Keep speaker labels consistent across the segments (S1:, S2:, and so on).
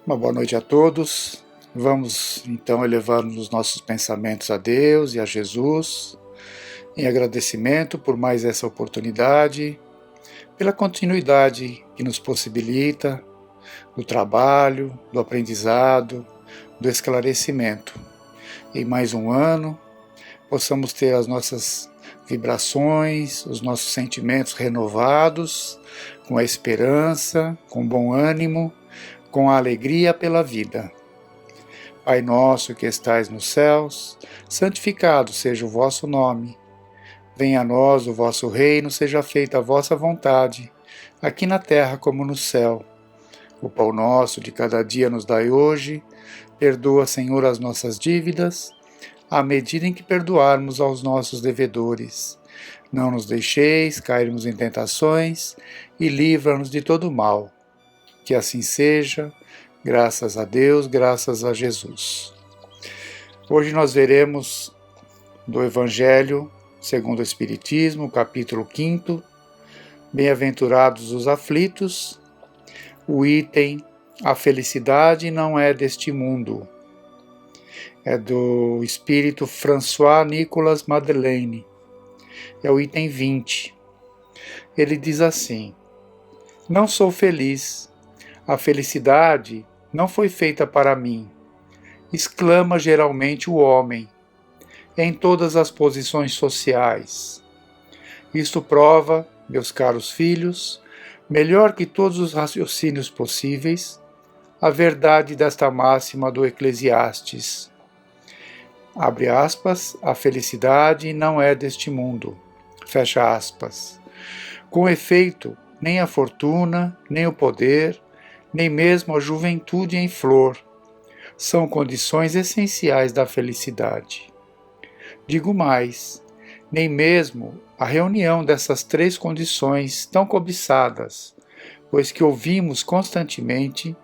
S1: Uma boa noite a todos. Vamos então elevar os nossos pensamentos a Deus e a Jesus, em agradecimento por mais essa oportunidade, pela continuidade que nos possibilita do trabalho, do aprendizado, do esclarecimento. Em mais um ano, possamos ter as nossas vibrações, os nossos sentimentos renovados, com a esperança, com bom ânimo, com a alegria pela vida. Pai nosso que estais nos céus, santificado seja o vosso nome. Venha a nós o vosso reino, seja feita a vossa vontade, aqui na terra como no céu. O pão nosso de cada dia nos dai hoje. Perdoa, Senhor, as nossas dívidas, à medida em que perdoarmos aos nossos devedores. Não nos deixeis cairmos em tentações e livra-nos de todo mal. Que assim seja, graças a Deus, graças a Jesus. Hoje nós veremos do Evangelho segundo o Espiritismo, capítulo 5, Bem-aventurados os aflitos, o item A felicidade não é deste mundo. É do espírito François Nicolas Madeleine. É o item 20. Ele diz assim: não sou feliz. A felicidade não foi feita para mim, exclama geralmente o homem, em todas as posições sociais. Isto prova, meus caros filhos, melhor que todos os raciocínios possíveis, a verdade desta máxima do Eclesiastes. Abre aspas, a felicidade não é deste mundo. Fecha aspas. Com efeito, nem a fortuna, nem o poder, nem mesmo a juventude em flor, são condições essenciais da felicidade. Digo mais, nem mesmo a reunião dessas três condições tão cobiçadas, pois que ouvimos constantemente,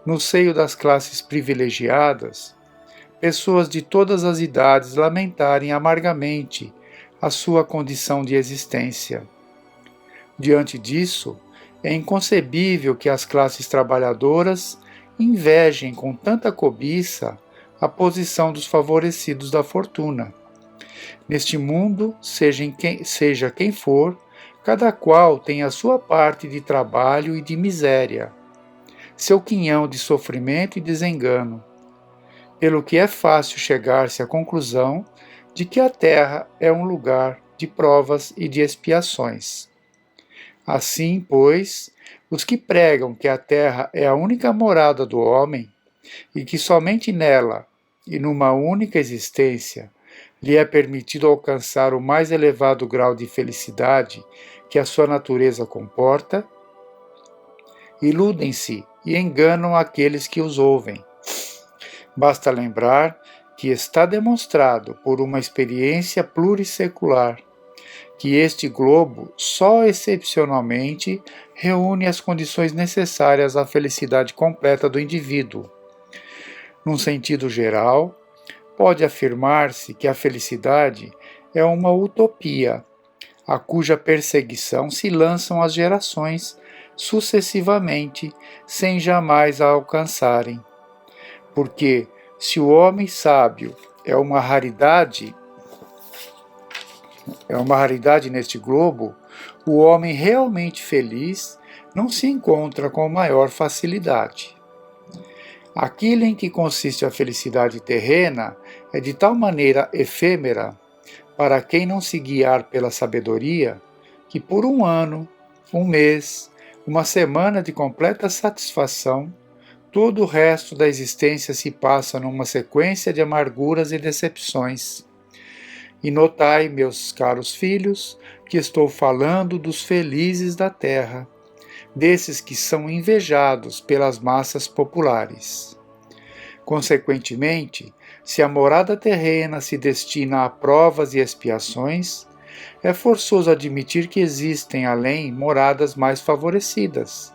S1: no seio das classes privilegiadas, pessoas de todas as idades lamentarem amargamente a sua condição de existência. Diante disso, é inconcebível que as classes trabalhadoras invejem com tanta cobiça a posição dos favorecidos da fortuna. Neste mundo, seja quem for, cada qual tem a sua parte de trabalho e de miséria, seu quinhão de sofrimento e desengano, pelo que é fácil chegar-se à conclusão de que a terra é um lugar de provas e de expiações. Assim, pois, os que pregam que a terra é a única morada do homem e que somente nela e numa única existência lhe é permitido alcançar o mais elevado grau de felicidade que a sua natureza comporta, iludem-se e enganam aqueles que os ouvem. Basta lembrar que está demonstrado por uma experiência plurissecular que este globo só excepcionalmente reúne as condições necessárias à felicidade completa do indivíduo. Num sentido geral, pode afirmar-se que a felicidade é uma utopia, a cuja perseguição se lançam as gerações sucessivamente, sem jamais a alcançarem. Porque, se o homem sábio é uma raridade neste globo, o homem realmente feliz não se encontra com maior facilidade. Aquilo em que consiste a felicidade terrena é de tal maneira efêmera, para quem não se guiar pela sabedoria, que por um ano, um mês, uma semana de completa satisfação, todo o resto da existência se passa numa sequência de amarguras e decepções. E notai, meus caros filhos, que estou falando dos felizes da terra, desses que são invejados pelas massas populares. Consequentemente, se a morada terrena se destina a provas e expiações, é forçoso admitir que existem além moradas mais favorecidas,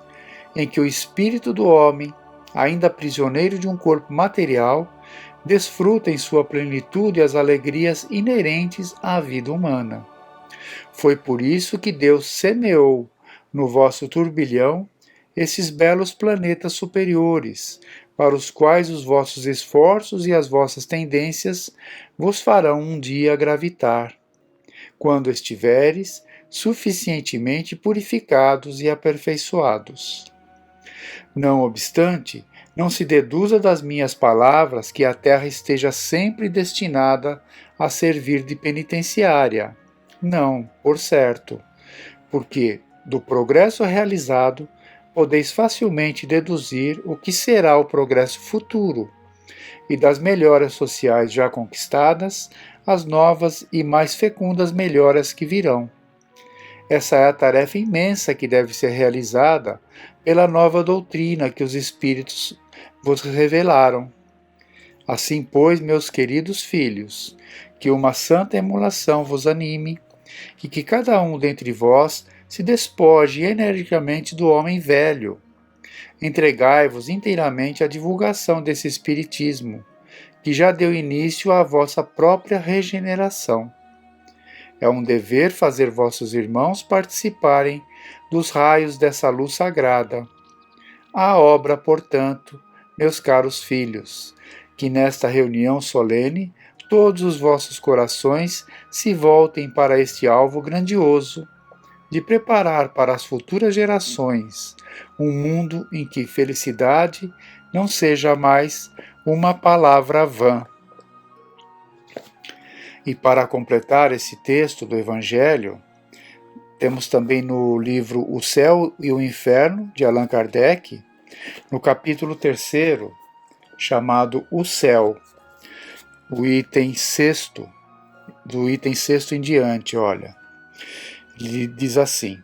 S1: em que o espírito do homem, ainda prisioneiro de um corpo material, desfruta em sua plenitude as alegrias inerentes à vida humana. Foi por isso que Deus semeou no vosso turbilhão esses belos planetas superiores, para os quais os vossos esforços e as vossas tendências vos farão um dia gravitar, quando estiveres suficientemente purificados e aperfeiçoados. Não obstante, não se deduza das minhas palavras que a terra esteja sempre destinada a servir de penitenciária. Não, por certo, porque do progresso realizado podeis facilmente deduzir o que será o progresso futuro, e das melhoras sociais já conquistadas, as novas e mais fecundas melhoras que virão. Essa é a tarefa imensa que deve ser realizada pela nova doutrina que os Espíritos vos revelaram. Assim, pois, meus queridos filhos, que uma santa emulação vos anime, e que cada um dentre vós se despoje energicamente do homem velho. Entregai-vos inteiramente à divulgação desse Espiritismo, que já deu início à vossa própria regeneração. É um dever fazer vossos irmãos participarem dos raios dessa luz sagrada. A obra, portanto, meus caros filhos, que nesta reunião solene todos os vossos corações se voltem para este alvo grandioso, de preparar para as futuras gerações um mundo em que felicidade não seja mais uma palavra vã. E para completar esse texto do Evangelho, temos também no livro O Céu e o Inferno, de Allan Kardec, no capítulo 3º, chamado O Céu, o item 6º, do item 6º em diante, olha. Ele diz assim: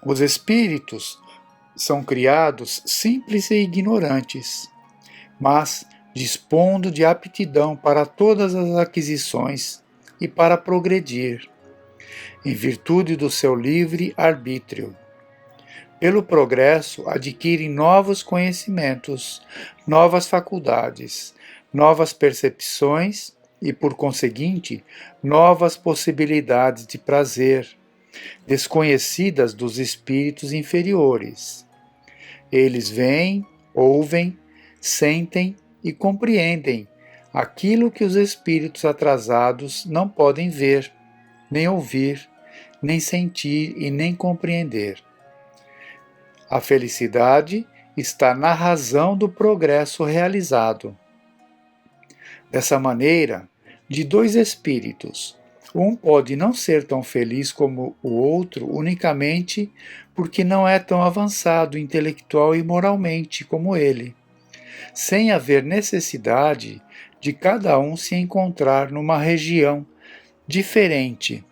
S1: os espíritos são criados simples e ignorantes, mas dispondo de aptidão para todas as aquisições e para progredir, em virtude do seu livre arbítrio. Pelo progresso, adquirem novos conhecimentos, novas faculdades, novas percepções e, por conseguinte, novas possibilidades de prazer, desconhecidas dos espíritos inferiores. Eles veem, ouvem, sentem e compreendem aquilo que os espíritos atrasados não podem ver, nem ouvir, nem sentir e nem compreender. A felicidade está na razão do progresso realizado. Dessa maneira, de dois espíritos, um pode não ser tão feliz como o outro unicamente porque não é tão avançado intelectual e moralmente como ele, sem haver necessidade de cada um se encontrar numa região diferente.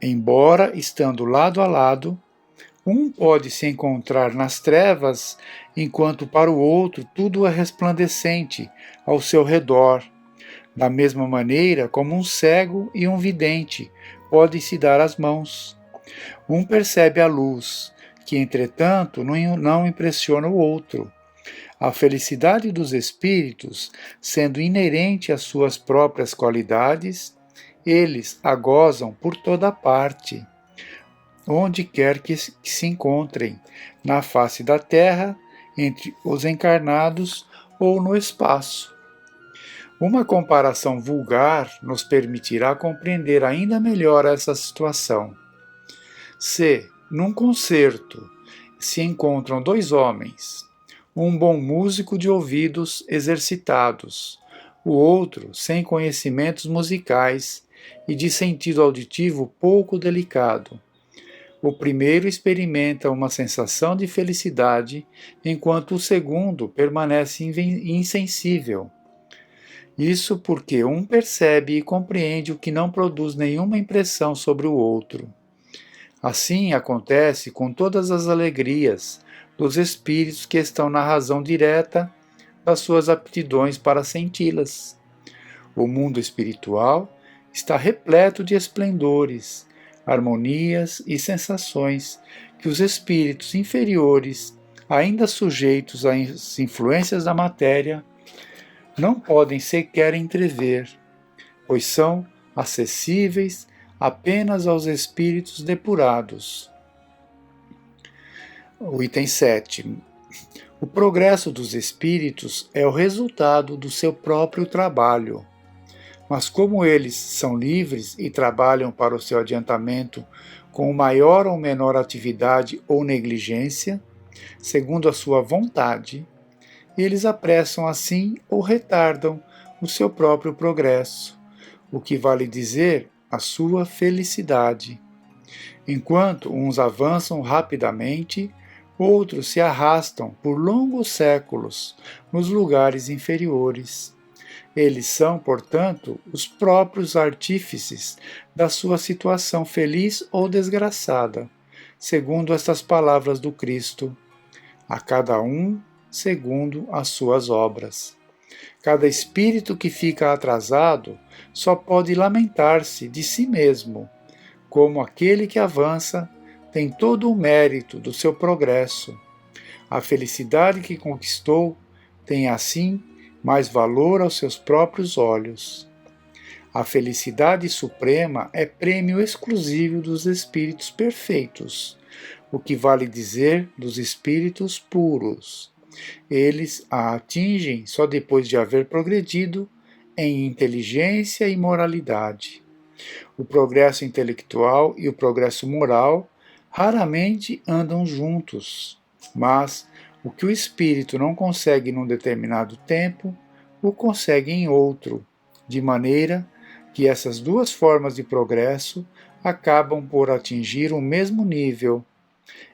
S1: Embora estando lado a lado, um pode se encontrar nas trevas, enquanto para o outro tudo é resplandecente ao seu redor, da mesma maneira como um cego e um vidente podem se dar as mãos. Um percebe a luz, que entretanto não impressiona o outro. A felicidade dos espíritos, sendo inerente às suas próprias qualidades, eles a gozam por toda parte, onde quer que se encontrem, na face da terra, entre os encarnados ou no espaço. Uma comparação vulgar nos permitirá compreender ainda melhor essa situação. Se, num concerto, se encontram dois homens, um bom músico de ouvidos exercitados, o outro sem conhecimentos musicais e de sentido auditivo pouco delicado, o primeiro experimenta uma sensação de felicidade, enquanto o segundo permanece insensível. Isso porque um percebe e compreende o que não produz nenhuma impressão sobre o outro. Assim acontece com todas as alegrias dos espíritos que estão na razão direta das suas aptidões para senti-las. O mundo espiritual está repleto de esplendores, harmonias e sensações que os espíritos inferiores, ainda sujeitos às influências da matéria, não podem sequer entrever, pois são acessíveis apenas aos espíritos depurados. O item 7. O progresso dos espíritos é o resultado do seu próprio trabalho. Mas como eles são livres e trabalham para o seu adiantamento com maior ou menor atividade ou negligência, segundo a sua vontade, eles apressam assim ou retardam o seu próprio progresso, o que vale dizer a sua felicidade. Enquanto uns avançam rapidamente, outros se arrastam por longos séculos nos lugares inferiores. Eles são, portanto, os próprios artífices da sua situação feliz ou desgraçada, segundo estas palavras do Cristo: a cada um segundo as suas obras. Cada espírito que fica atrasado só pode lamentar-se de si mesmo, como aquele que avança tem todo o mérito do seu progresso. A felicidade que conquistou tem, assim, mais valor aos seus próprios olhos. A felicidade suprema é prêmio exclusivo dos espíritos perfeitos, o que vale dizer dos espíritos puros. Eles a atingem só depois de haver progredido em inteligência e moralidade. O progresso intelectual e o progresso moral raramente andam juntos, mas o que o espírito não consegue num determinado tempo, o consegue em outro, de maneira que essas duas formas de progresso acabam por atingir o mesmo nível.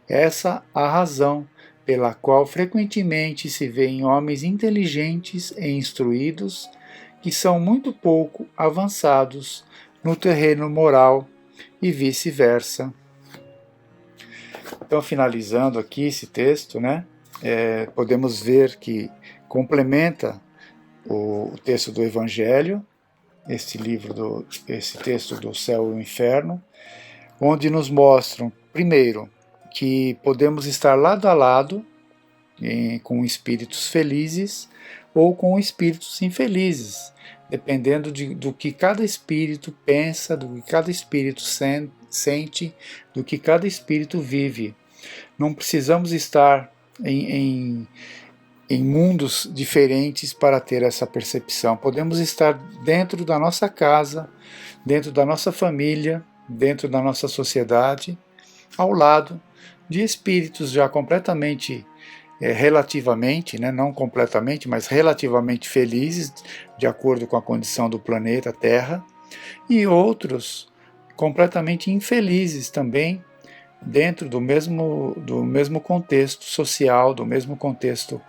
S1: Essa a razão pela qual frequentemente se vê em homens inteligentes e instruídos que são muito pouco avançados no terreno moral e vice-versa. Então, finalizando aqui esse texto, podemos ver que complementa o texto do Evangelho, esse texto do Céu e o Inferno, onde nos mostram, primeiro, que podemos estar lado a lado com espíritos felizes ou com espíritos infelizes, dependendo do que cada espírito pensa, do que cada espírito sente, do que cada espírito vive. Não precisamos estar em mundos diferentes para ter essa percepção. Podemos estar dentro da nossa casa, dentro da nossa família, dentro da nossa sociedade, ao lado de espíritos já completamente, relativamente, não completamente, mas relativamente felizes, de acordo com a condição do planeta Terra, e outros completamente infelizes também, dentro do mesmo contexto social, do mesmo contexto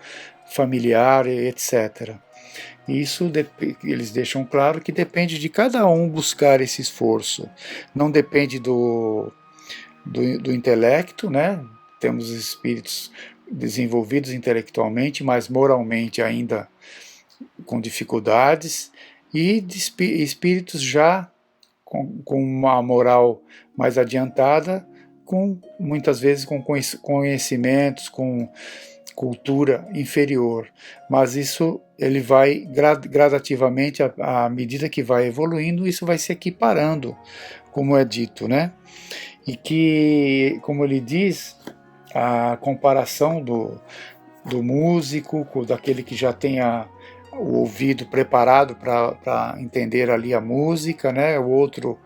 S1: familiar, etc. Isso eles deixam claro que depende de cada um buscar esse esforço. Não depende do intelecto, Temos espíritos desenvolvidos intelectualmente, mas moralmente ainda com dificuldades, e de espíritos já com uma moral mais adiantada, muitas vezes com conhecimentos, com cultura inferior. Mas isso ele vai gradativamente, à medida que vai evoluindo, isso vai se equiparando, como é dito, E que, como ele diz, a comparação do músico, daquele que já tem o ouvido preparado para entender ali a música, o outro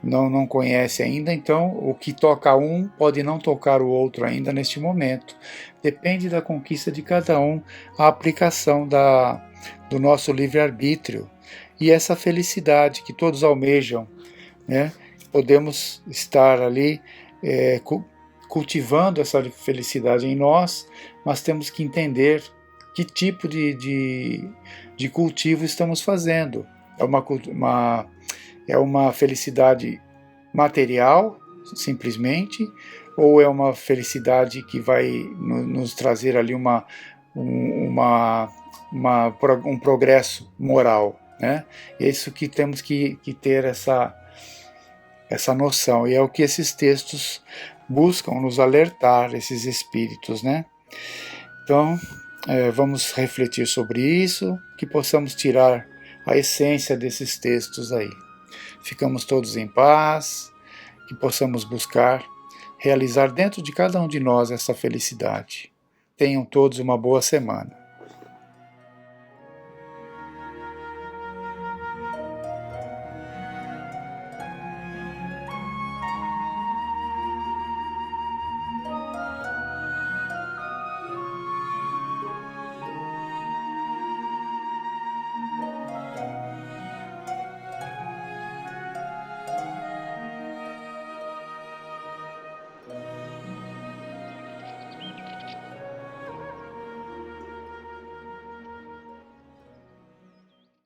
S1: não conhece ainda, então o que toca um pode não tocar o outro ainda neste momento. Depende da conquista de cada um, a aplicação do nosso livre-arbítrio e essa felicidade que todos almejam, Podemos estar ali cultivando essa felicidade em nós, mas temos que entender que tipo de cultivo estamos fazendo. É uma felicidade material, simplesmente, ou é uma felicidade que vai nos trazer ali um progresso moral, É isso que temos que ter essa noção, e é o que esses textos buscam nos alertar, esses espíritos, Então, vamos refletir sobre isso, que possamos tirar a essência desses textos aí. Ficamos todos em paz, que possamos buscar realizar dentro de cada um de nós essa felicidade. tenham todos uma boa semana.